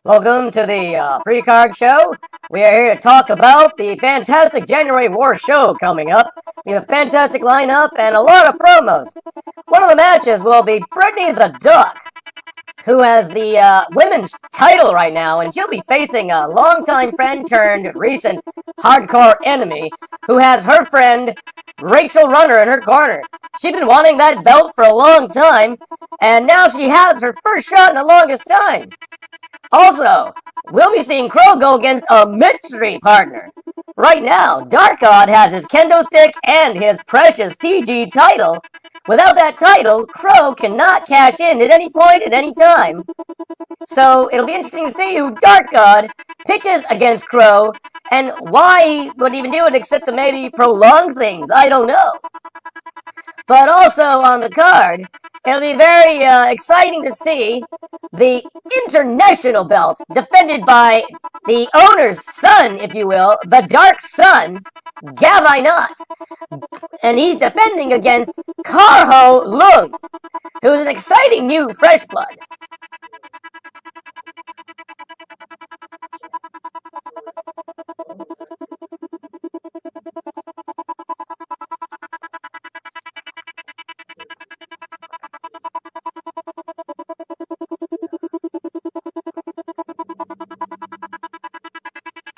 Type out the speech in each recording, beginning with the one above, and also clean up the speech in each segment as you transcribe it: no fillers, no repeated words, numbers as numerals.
Welcome to the pre-card show. We are here to talk about the fantastic January War show coming up. We have a fantastic lineup and a lot of promos. One of the matches will be Brittany the Duck, who has the women's title right now, and she'll be facing a longtime friend turned recent hardcore enemy who has her friend Rachel Runner in her corner. She's been wanting that belt for a long time, and now she has her first shot in the longest time. Also, we'll be seeing Crow go against a mystery partner. Right now, Dark God has his kendo stick and his precious TG title. Without that title, Crow cannot cash in at any point at any time. So it'll be interesting to see who Dark God pitches against Crow and why he would even do it except to maybe prolong things. I don't know. But also on the card, it'll be very exciting to see the international belt defended by the owner's son, if you will, the Dark Son, Gavai Knott. And he's defending against Karho Lung, who's an exciting new fresh blood.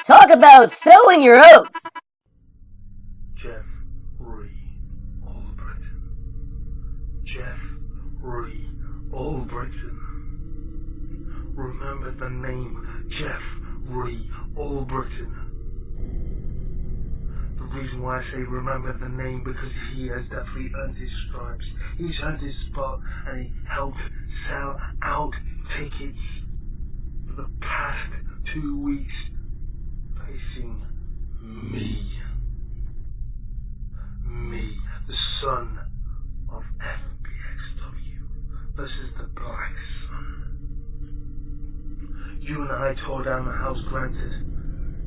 Talk about sowing your oats. Jeffrey Albritton. Remember the name Jeffrey Albritton. The reason why I say remember the name because he has definitely earned his stripes. He's earned his spot and he helped sell out tickets for the past 2 weeks. Facing me, the son of FBXW versus the Black Sun. You and I tore down the house, granted,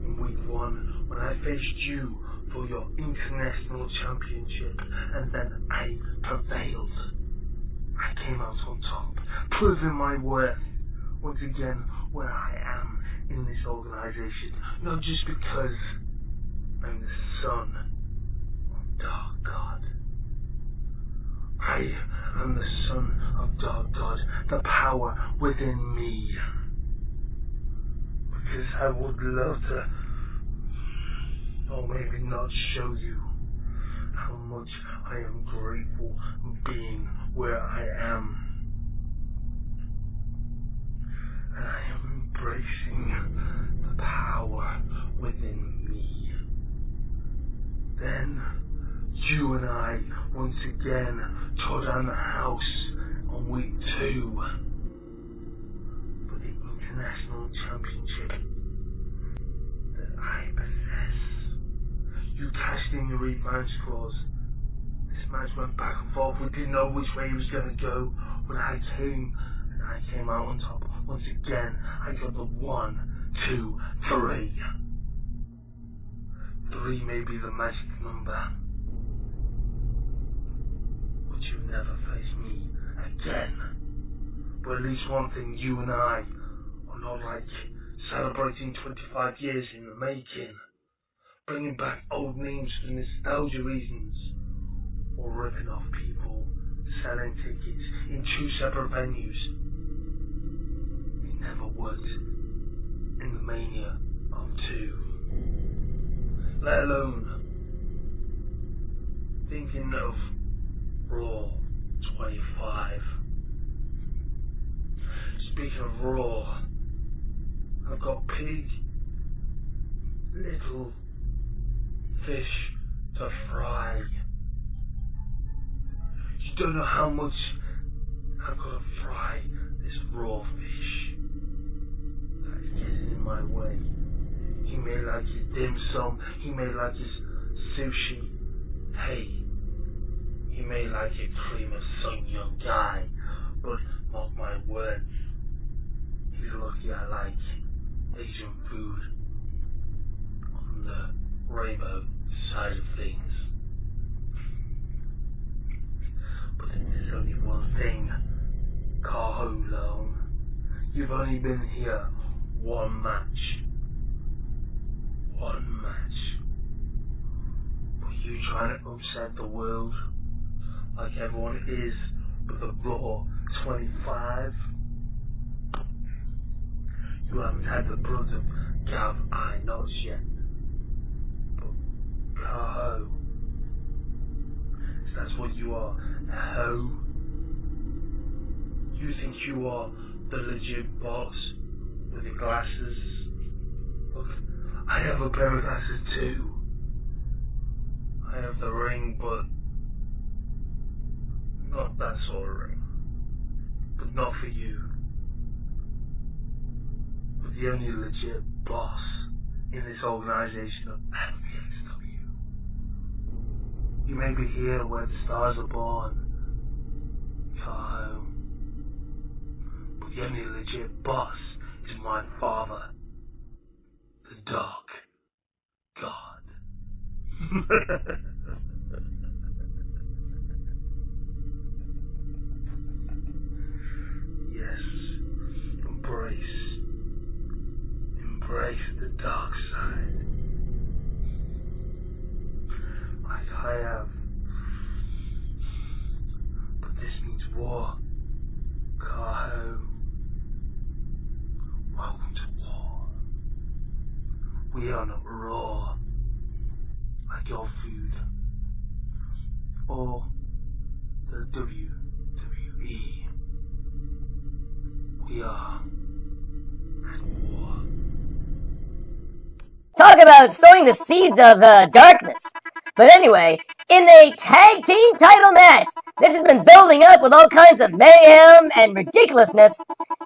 in week 1 when I faced you for your international championship, and then I prevailed. I came out on top, proving my worth once again where I am in this organization, not just because I'm the son of Dark God. I am the son of Dark God, the power within me. Because I would love to, or maybe not show you how much I am grateful being where I am. And I am embracing the power within me. Then, you and I, once again, tore down the house on week 2 for the international championship that I possess. You cashed in your rematch clause. This match went back and forth. We didn't know which way he was going to go when I came out on top. Once again, I got the 1, 2, 3. 3 may be the magic number. But you never face me again. But at least one thing, you and I are not like celebrating 25 years in the making, bringing back old names for nostalgia reasons, or ripping off people selling tickets in 2 separate venues. Never would in the mania of 2, let alone thinking of Raw 25. Speaking of Raw, I've got big little fish to fry. You don't know how much I've got to fry this raw fish. Getting in my way. He may like his dim sum, he may like his sushi. Hey, he may like your cream of some young guy, but mark my words, he's lucky I like Asian food on the rainbow side of things. But there's only one thing, Karho Lung. You've only been here one match. One match. But you trying to upset the world like everyone is with the Raw 25? You haven't had the blood of Gav Knots yet. But ho. That's what you are, a hoe. You think you are the legit boss with the glasses? Look, I have a pair of glasses too. I have the ring, but not that sort of ring. But not for you. But the only legit boss in this organization of FBXW. You may be here where the stars are born, Kyle. But the only legit boss is my father, the Dark God. Yes, embrace the dark side. Like I have. But this means war. Kaho. Welcome to war. We are not raw, like your food, or the WWE. We are at war. Talk about sowing the seeds of darkness. But anyway, in a tag team title match, this has been building up with all kinds of mayhem and ridiculousness,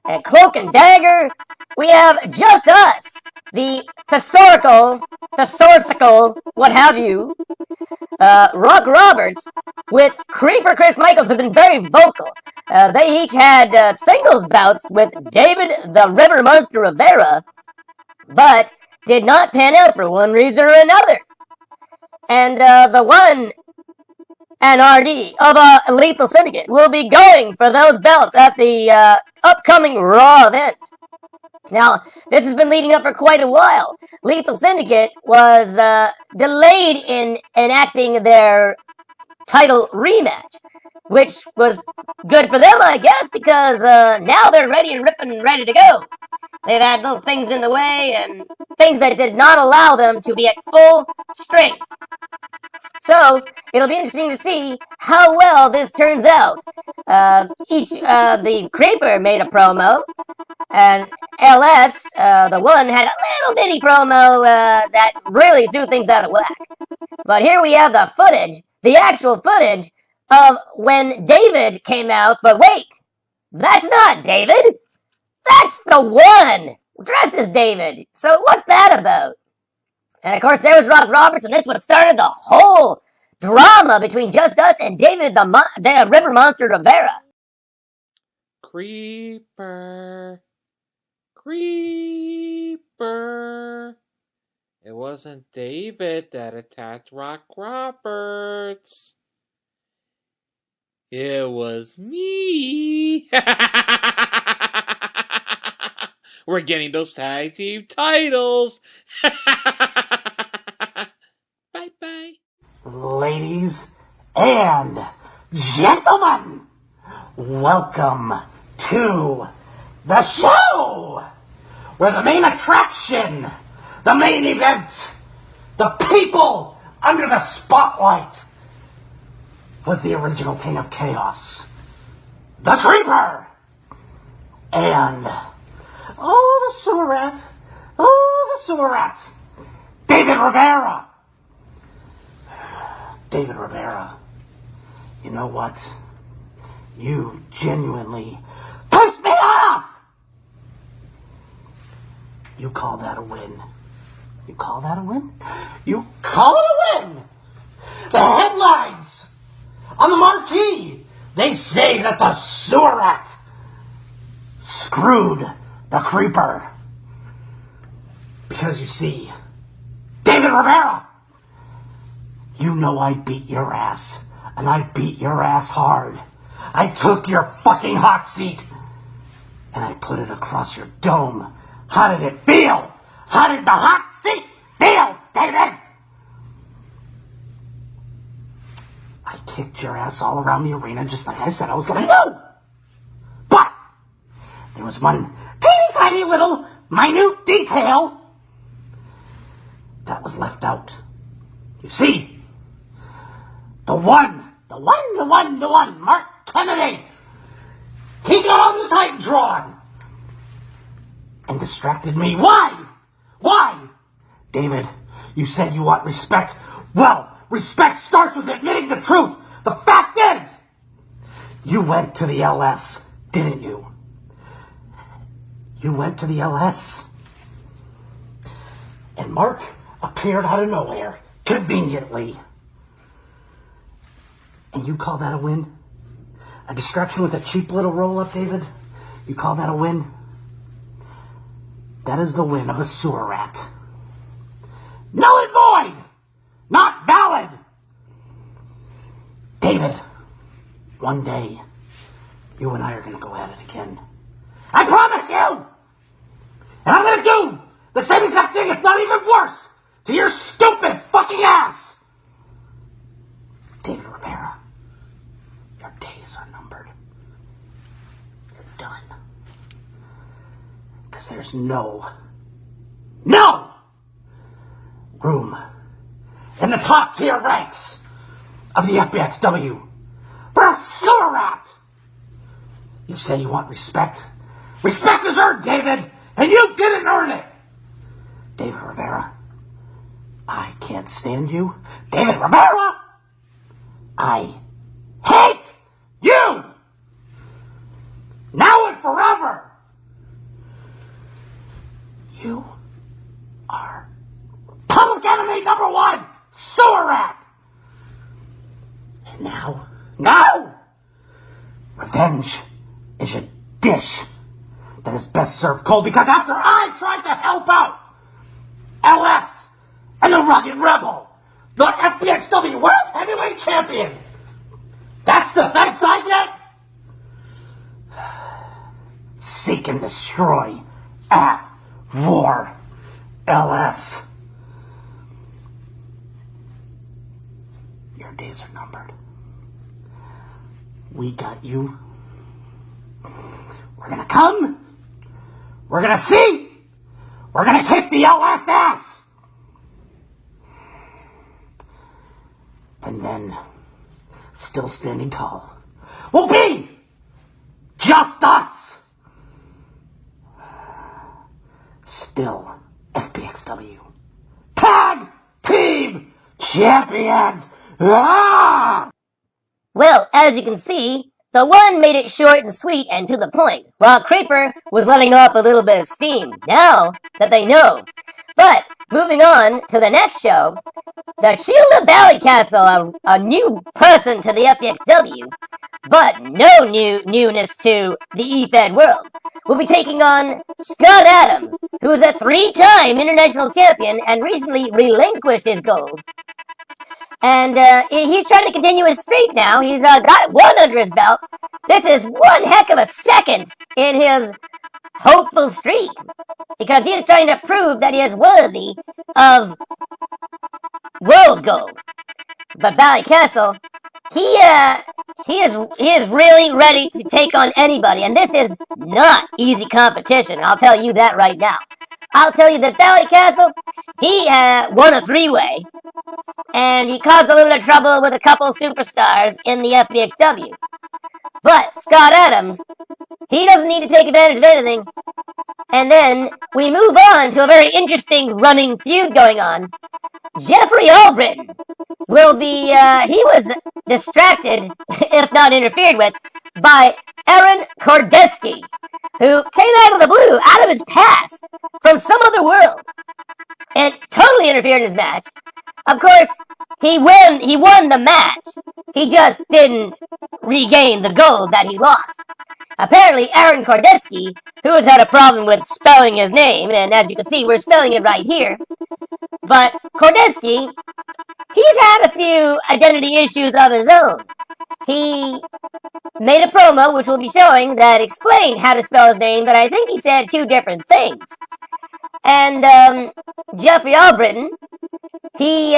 and cloak and dagger. We have Just Us, the thesaurical, what have you, Rock Roberts, with Creeper Chris Michaels, have been very vocal. They each had singles bouts with David the River Monster Rivera, but did not pan out for one reason or another. And the one NRD of Lethal Syndicate will be going for those belts at the upcoming Raw event. Now, this has been leading up for quite a while. Lethal Syndicate was delayed in enacting their title rematch, which was good for them, I guess, because now they're ready and ripping and ready to go. They've had little things in the way and things that did not allow them to be at full strength. So, it'll be interesting to see how well this turns out. The Creeper made a promo, and LS, the one, had a little bitty promo that really threw things out of whack. But here we have the footage, the actual footage of when David came out, but wait, that's not David! That's the one! Dressed as David! So what's that about? And of course there was Rock Roberts, and this would have started the whole drama between Just Us and David the River Monster Rivera. Creeper. It wasn't David that attacked Rock Roberts. It was me. We're getting those tag team titles. Bye-bye. Ladies and gentlemen, welcome to the show, where the main attraction, the main event, the people under the spotlight was the original King of Chaos, the Creeper, and the sewer rat, David Rivera. David Rivera, you know what? You genuinely pissed me off! You call that a win? You call that a win? You call it a win! The headlines on the marquee, they say that the sewer rat screwed the Creeper. Because you see, David Rivera, you know I beat your ass, and I beat your ass hard. I took your fucking hot seat, and I put it across your dome How did it feel? How did the hot seat feel, David? I kicked your ass all around the arena just like I said I was going to do. But there was one teeny tiny little minute detail that was left out. You see, the one, Mark Kennedy, he got on the Titantron and distracted me. Why? Why? David, you said you want respect. Well, respect starts with admitting the truth. The fact is, you went to the LS, didn't you? You went to the LS. And Mark appeared out of nowhere, conveniently. And you call that a win? A distraction with a cheap little roll-up, David? You call that a win? That is the win of a sewer rat. Null and void! Not valid! David, one day, you and I are going to go at it again. I promise you! And I'm going to do the same exact thing, if not even worse, to your stupid fucking ass! David Rivera, your days are numbered. You're done. Because there's no room in the top tier ranks of the FBXW for a sewer rat. You say you want respect. Respect is earned, David, and you didn't earn it. David Rivera, I can't stand you. David Rivera, I hate you. Now and forever. You are public enemy number one, sewer rat. And now, revenge is a dish that is best served cold, because after I tried to help out LS and the Rugged Rebel, the FBXW World Heavyweight Champion, that's the thanks I get? Seek and destroy at war, LS. Your days are numbered. We got you. We're gonna come. We're gonna see. We're gonna kick the LS ass. And then, still standing tall, will be just us. Still FBXW Tag Team Champions. Ah! Well, as you can see, the one made it short and sweet and to the point, while Creeper was letting off a little bit of steam, now that they know. But, moving on to the next show, the Shield of Ballycastle, a new person to the FBXW, but no newness to the E-Fed world, will be taking on Scott Adams, who is a 3-time international champion and recently relinquished his gold. And he's trying to continue his streak now. He's got one under his belt. This is one heck of a second in his hopeful streak, because he is trying to prove that he is worthy of world gold. But Ballycastle, he is really ready to take on anybody, and this is not easy competition. I'll tell you that right now. I'll tell you that Ballycastle, he won a 3-way, and he caused a little bit of trouble with a couple superstars in the FBXW. But Scott Adams, he doesn't need to take advantage of anything. And then we move on to a very interesting running feud going on. Jeffrey Albritton will be, he was distracted, if not interfered with, by Aaron Kordeski, who came out of the blue, out of his past, from some other world, and totally interfered in his match. Of course, he won the match. He just didn't regain the gold that he lost. Apparently, Aaron Kordeski, who has had a problem with spelling his name, and as you can see, we're spelling it right here, but Kordeski, he's had a few identity issues of his own. he made a promo, which we'll be showing, that explained how to spell his name, but I think he said two different things. And Jeffrey Albritton, he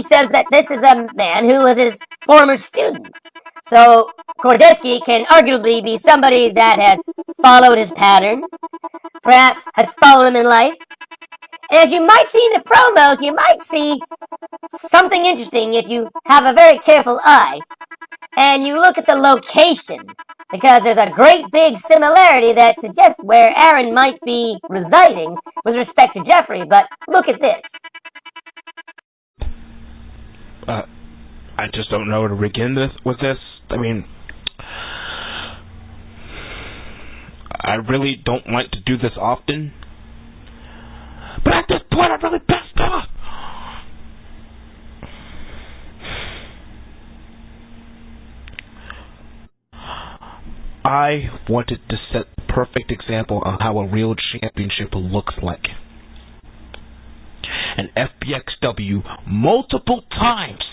says that this is a man who was his former student. So Kordetsky can arguably be somebody that has followed his pattern, perhaps has followed him in life. And as you might see in the promos, you might see something interesting if you have a very careful eye and you look at the location, because there's a great big similarity that suggests where Aaron might be residing with respect to Jeffrey. But look at this. I just don't know where to begin with this. I mean, I really don't like to do this often, but at this point I'm really pissed off. I wanted to set the perfect example of how a real championship looks like. And FBXW multiple times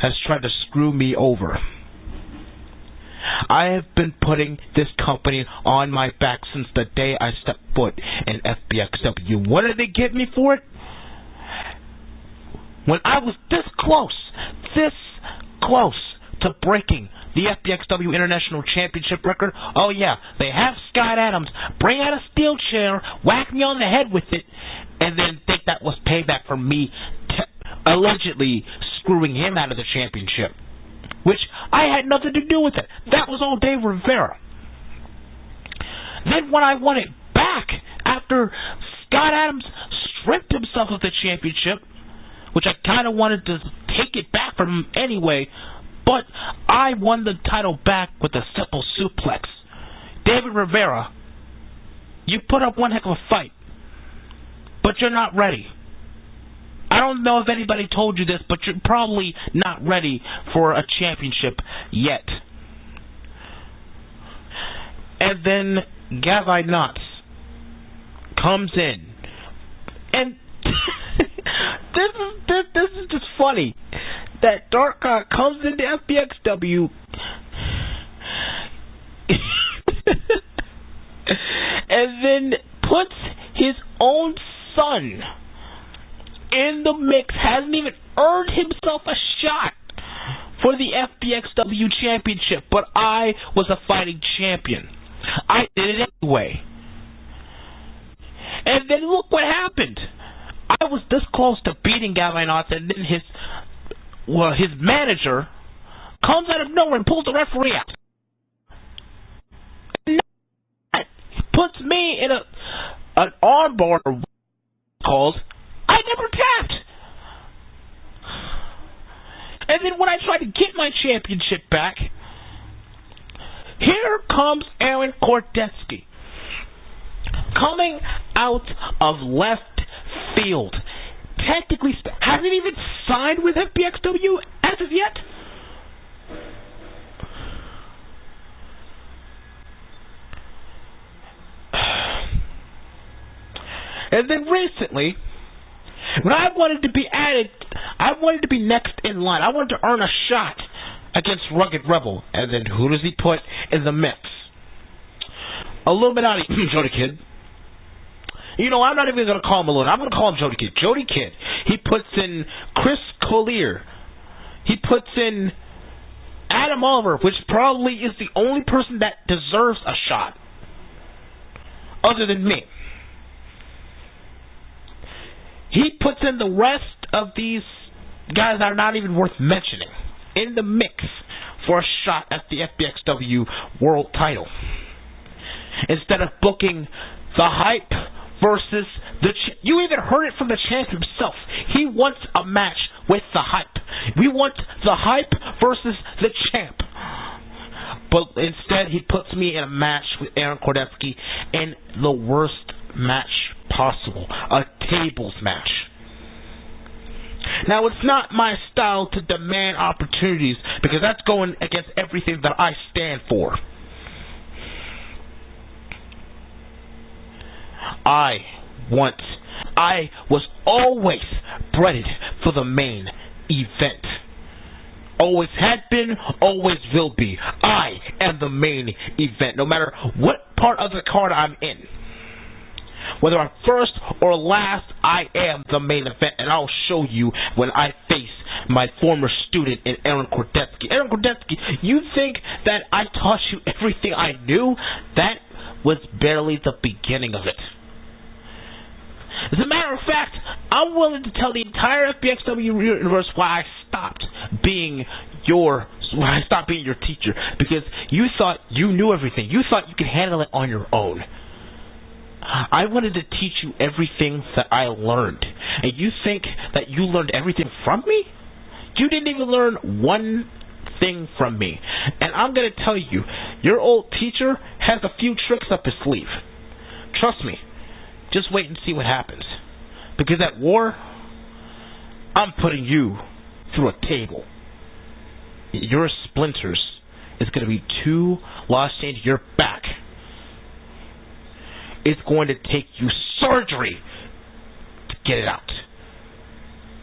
has tried to screw me over. I have been putting this company on my back since the day I stepped foot in FBXW. What did they get me for it? When I was this close to breaking the FBXW International Championship record, oh yeah, they have Scott Adams bring out a steel chair, whack me on the head with it, and then think that was payback for me allegedly screwing him out of the championship, which I had nothing to do with it. That was all Dave Rivera. Then when I won it back after Scott Adams stripped himself of the championship, which I kind of wanted to take it back from him anyway, but I won the title back with a simple suplex. David Rivera, you put up one heck of a fight, but you're not ready. I don't know if anybody told you this, but you're probably not ready for a championship yet. And then Gavai Knotts comes in, and this is just funny that Dark God comes into FBXW and then puts his own son in the mix, hasn't even earned himself a shot for the FBXW championship, but I was a fighting champion. I did it anyway. And then look what happened. I was this close to beating Gavai Knotts, and then his manager comes out of nowhere and pulls the referee out. And that puts me in an armbar called I never tapped. And then when I tried to get my championship back, here comes Aaron Kordetsky coming out of left field. Technically, hasn't even signed with FBXW as of yet. And then recently, when I wanted to be added, I wanted to be next in line. I wanted to earn a shot against Rugged Rebel. And then who does he put in the mix? Illuminati Jody Kid. You know, I'm not even going to call him Illuminati. I'm going to call him Jody Kid. Jody Kid. He puts in Chris Collier. He puts in Adam Oliver, which probably is the only person that deserves a shot other than me. He puts in the rest of these guys that are not even worth mentioning in the mix for a shot at the FBXW World title. Instead of booking the Hype versus the you even heard it from the champ himself. He wants a match with the Hype. We want the Hype versus the champ. But instead he puts me in a match with Aaron Kordetsky in the worst match possible. A tables match. Now, it's not my style to demand opportunities because that's going against everything that I stand for. I was always bred for the main event. Always had been, always will be. I am the main event, no matter what part of the card I'm in. Whether I'm first or last, I am the main event, and I'll show you when I face my former student in Aaron Kordetsky. Aaron Kordetsky, you think that I taught you everything I knew? That was barely the beginning of it. As a matter of fact, I'm willing to tell the entire FBXW universe why I stopped being your teacher, because you thought you knew everything. You thought you could handle it on your own. I wanted to teach you everything that I learned. And you think that you learned everything from me? You didn't even learn one thing from me. And I'm going to tell you, your old teacher has a few tricks up his sleeve. Trust me. Just wait and see what happens. Because at war, I'm putting you through a table. Your splinters is going to be 2 lost into your back. It's going to take you surgery to get it out.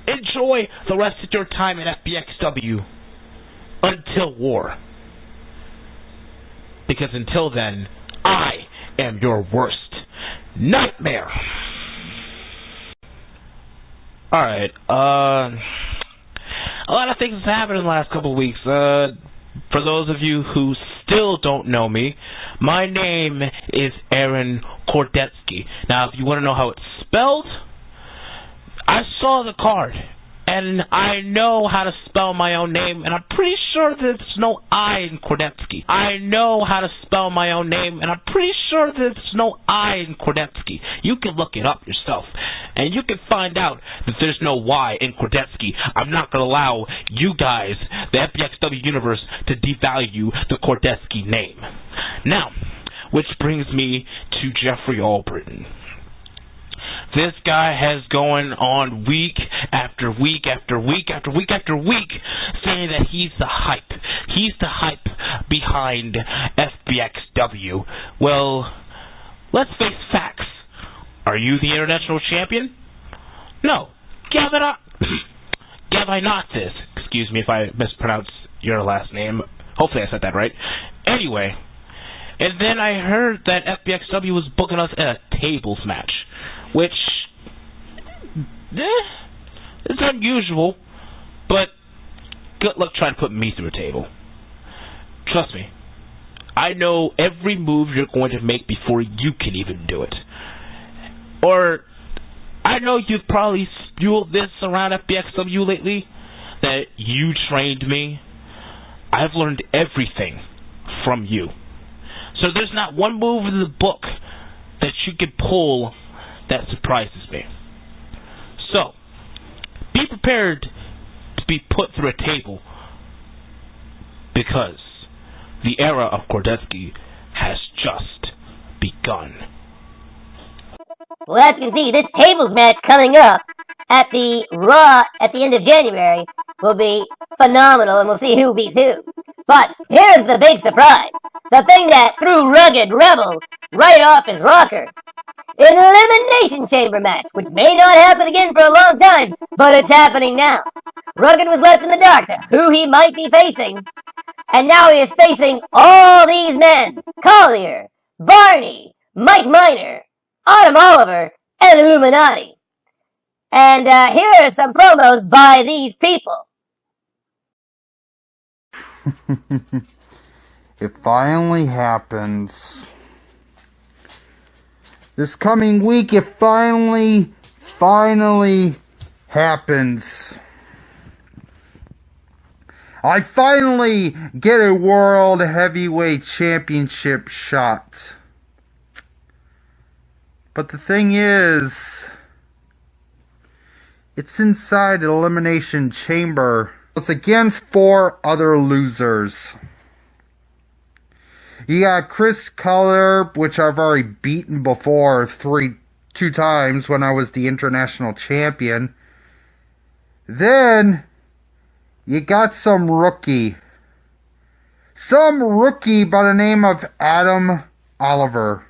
Enjoy the rest of your time at FBXW until war. Because until then, I am your worst nightmare. Alright, a lot of things have happened in the last couple of weeks. For those of you who still don't know me, my name is Aaron Kordetsky. Now, if you want to know how it's spelled, I saw the card, and I know how to spell my own name, and I'm pretty sure there's no I in Kordetsky. I know how to spell my own name, and I'm pretty sure there's no I in Kordetsky. You can look it up yourself, and you can find out that there's no Y in Kordetsky. I'm not going to allow you guys, the FBXW universe, to devalue the Kordetsky name. Now, which brings me to Jeffrey Albritton. This guy has going on week after week after week after week after week saying that he's the hype. He's the hype behind FBXW. Well, let's face facts. Are you the international champion? No. Gavinatis. Excuse me if I mispronounce your last name. Hopefully I said that right. Anyway, and then I heard that FBXW was booking us in a tables match, which is unusual, but good luck trying to put me through a table. Trust me, I know every move you're going to make before you can even do it. Or, I know you've probably spewed this around FBXW lately, that you trained me. I've learned everything from you. So there's not one move in the book that you can pull that surprises me. So, be prepared to be put through a table, because the era of Kordetsky has just begun. Well, as you can see, this tables match coming up at the Raw at the end of January will be phenomenal, and we'll see who beats who. But here's the big surprise. The thing that threw Rugged Rebel right off his rocker. An Elimination Chamber match, which may not happen again for a long time, but it's happening now. Rugged was left in the dark to who he might be facing, and now he is facing all these men. Collier, Barney, Mike Miner, Autumn Oliver, and Illuminati. And here are some promos by these people. It finally happens. This coming week, it finally happens. I finally get a World Heavyweight Championship shot. But the thing is, it's inside an Elimination Chamber. It's against 4 other losers. You got Chris Collier, which I've already beaten before 2 times when I was the international champion. Then, you got some rookie. Some rookie by the name of Adam Oliver.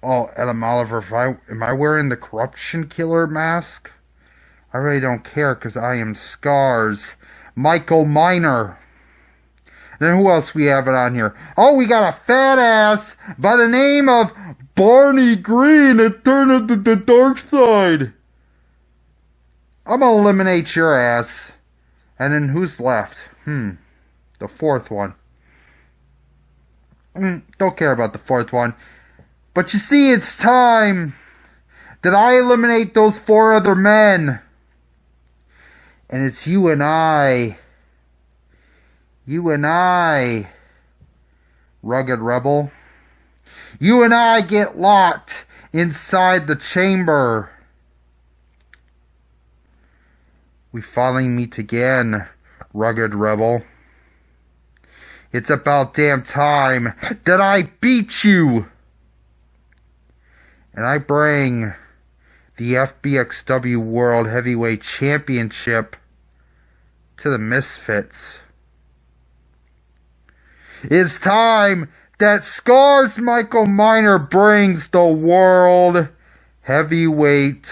Oh, Adam Oliver, am I wearing the Corruption Killer mask? I really don't care, because I am Scars. Michael Miner. Then who else we have it on here? Oh, we got a fat ass by the name of Barney Green that turned into the dark side. I'm gonna eliminate your ass. And then who's left? The fourth one. Don't care about the fourth one. But you see, it's time that I eliminate those 4 other men. And it's you and I. You and I, Rugged Rebel. You and I get locked inside the chamber. We finally meet again, Rugged Rebel. It's about damn time that I beat you. And I bring the FBXW World Heavyweight Championship to the Misfits. It's time that Scars Michael Miner brings the World Heavyweight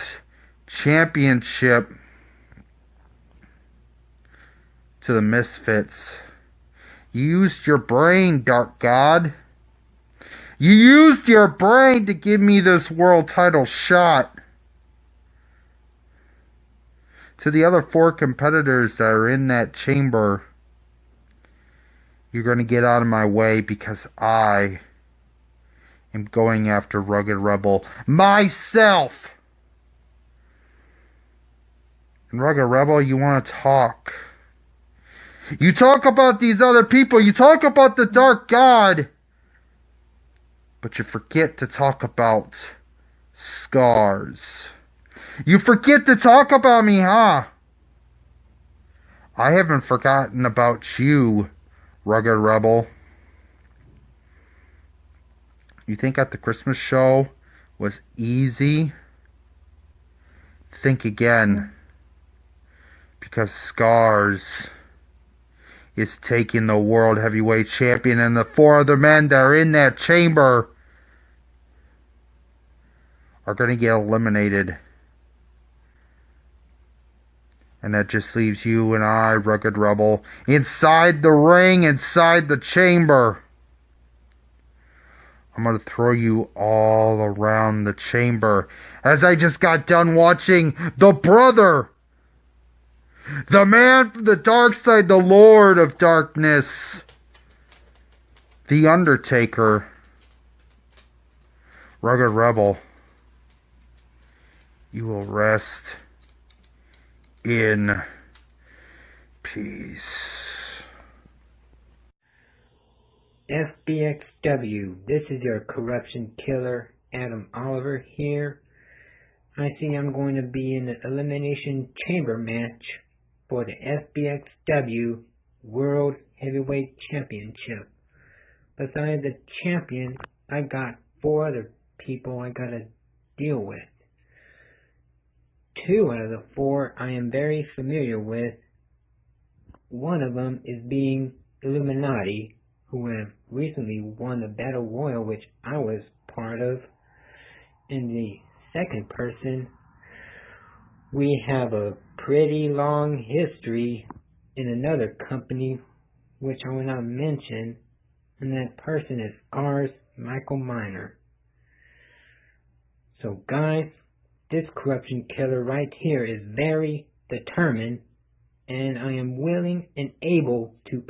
Championship to the Misfits. You used your brain, Dark God. You used your brain to give me this world title shot. To the other 4 competitors that are in that chamber, you're going to get out of my way because I am going after Rugged Rebel myself. And Rugged Rebel, you want to talk. You talk about these other people. You talk about the Dark God. But you forget to talk about Scars. You forget to talk about me, huh? I haven't forgotten about you, Rugged Rebel. You think at the Christmas show was easy? Think again. Because Scars is taking the World Heavyweight Champion, and the 4 other men that are in that chamber are going to get eliminated. And that just leaves you and I, Rugged Rebel, inside the ring, inside the chamber. I'm going to throw you all around the chamber, as I just got done watching the brother, the man from the dark side, the Lord of Darkness, the Undertaker. Rugged Rebel, you will rest in peace. FBXW, this is your corruption killer, Adam Oliver here. I see I'm going to be in the Elimination Chamber match for the FBXW World Heavyweight Championship. Besides the champion, I got 4 other people I gotta deal with. 2 out of the 4 I am very familiar with. One of them is being Illuminati, who have recently won the Battle Royal, which I was part of. And the second person, we have a pretty long history in another company, which I will not mention, and that person is ours, Michael Miner. So guys, this corruption killer right here is very determined, and I am willing and able to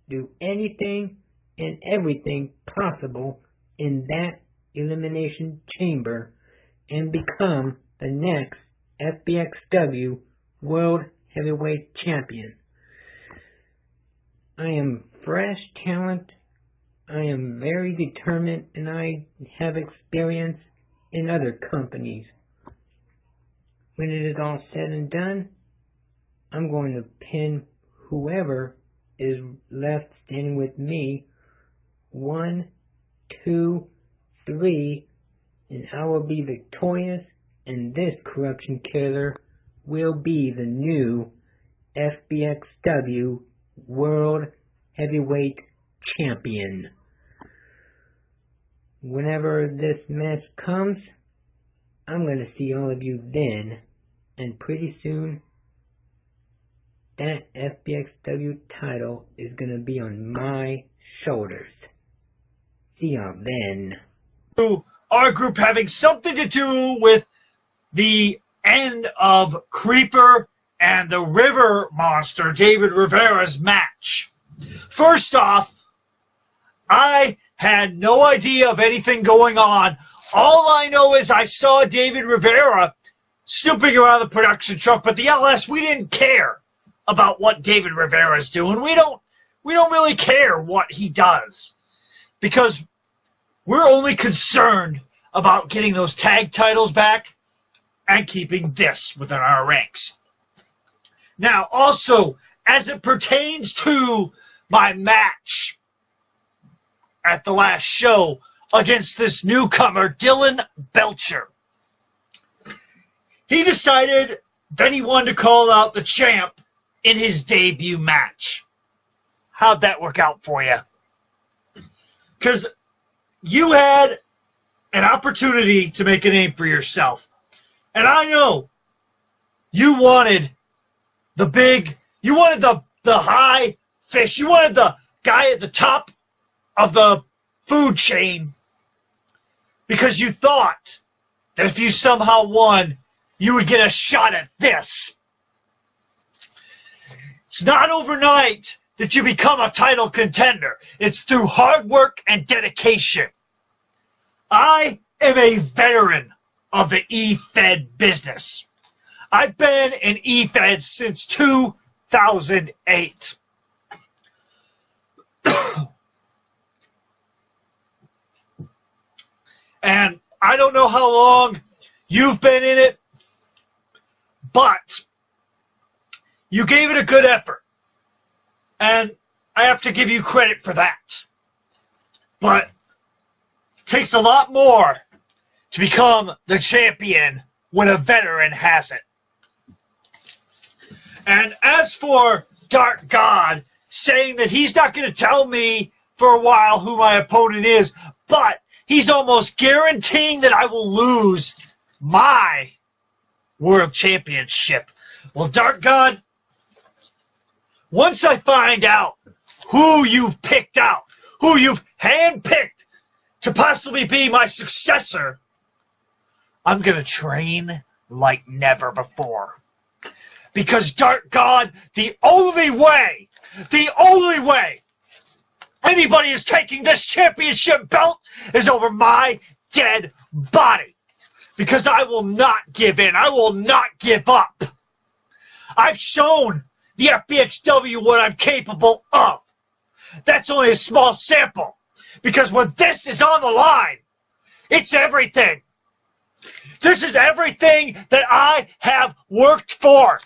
do anything and everything possible in that elimination chamber and become the next FBXW World Heavyweight Champion. I am fresh talent, I am very determined, and I have experience in other companies. When it is all said and done, I'm going to pin whoever is left standing with me 1, 2, 3, and I will be victorious, and this corruption killer will be the new FBXW World Heavyweight Champion. Whenever this match comes, I'm going to see all of you then, and pretty soon, that FBXW title is gonna be on my shoulders. See y'all then. Our group having something to do with the end of Creeper and the River Monster, David Rivera's match. First off, I had no idea of anything going on. All I know is I saw David Rivera snooping around the production truck, but the LS, we didn't care about what David Rivera's doing. We don't really care what he does, because we're only concerned about getting those tag titles back and keeping this within our ranks. Now, also, as it pertains to my match at the last show against this newcomer, Dylan Belcher, he decided that he wanted to call out the champ in his debut match. How'd that work out for you? Because you had an opportunity to make a name for yourself. And I know you wanted you wanted the high fish. You wanted the guy at the top of the food chain, because you thought that if you somehow won, you would get a shot at this. It's not overnight that you become a title contender. It's through hard work and dedication. I am a veteran of the E-Fed business. I've been in E-Fed since 2008. And I don't know how long you've been in it, but you gave it a good effort. And I have to give you credit for that. But it takes a lot more to become the champion when a veteran has it. And as for Dark God saying that he's not going to tell me for a while who my opponent is, but he's almost guaranteeing that I will lose my world championship. Well, Dark God, once I find out who you've picked out, who you've handpicked to possibly be my successor, I'm going to train like never before. Because, Dark God, the only way anybody is taking this championship belt is over my dead body. Because I will not give in. I will not give up. I've shown the FBXW what I'm capable of. That's only a small sample. Because when this is on the line, it's everything. This is everything that I have worked for.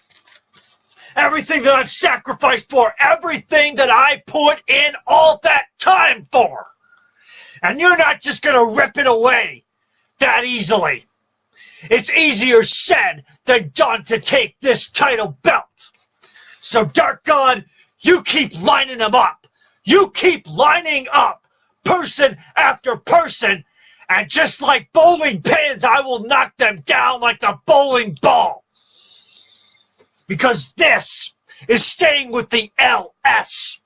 Everything that I've sacrificed for. Everything that I put in all that time for. And you're not just going to rip it away that easily. It's easier said than done to take this title belt. So, Dark God, you keep lining them up. You keep lining up person after person. And just like bowling pins, I will knock them down like the bowling ball. Because this is staying with the LS.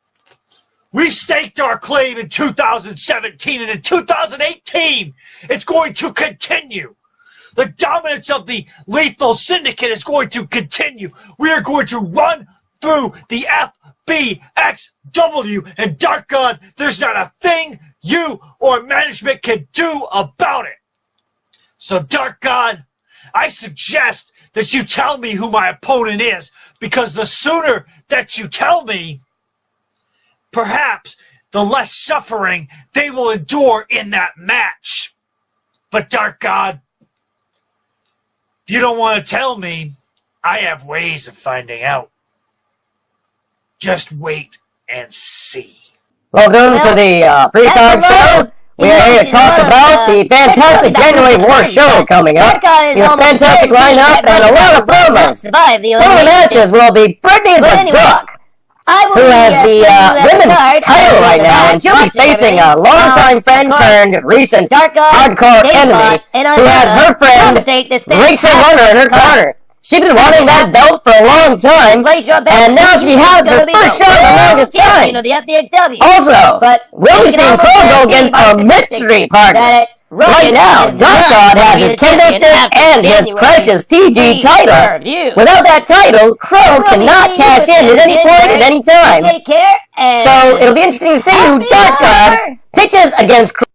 We staked our claim in 2017, and in 2018, it's going to continue. The dominance of the Lethal Syndicate is going to continue. We are going to run through the FBXW, and Dark God, there's not a thing you or management can do about it. So, Dark God, I suggest that you tell me who my opponent is, because the sooner that you tell me, perhaps the less suffering they will endure in that match. But, Dark God, if you don't want to tell me, I have ways of finding out. Just wait and see. Welcome to the pre-card show. We are here to talk about the fantastic January War show coming up. We have a fantastic lineup and a lot of promos. One of the matches will be Brittany the Duck, who has the women's title right now, and she'll be facing a longtime friend turned recent hardcore enemy, who has her friend Rachel Runner in her corner. She's been wanting that belt for a long time, and now she has her first shot in the longest time. Also, we'll be seeing Crow go against a mystery partner. Right now, Darkseid has his candlestick and his precious TG title. Without that title, Crow cannot cash in at any point at any time. So it'll be interesting to see who Darkseid pitches against Crow.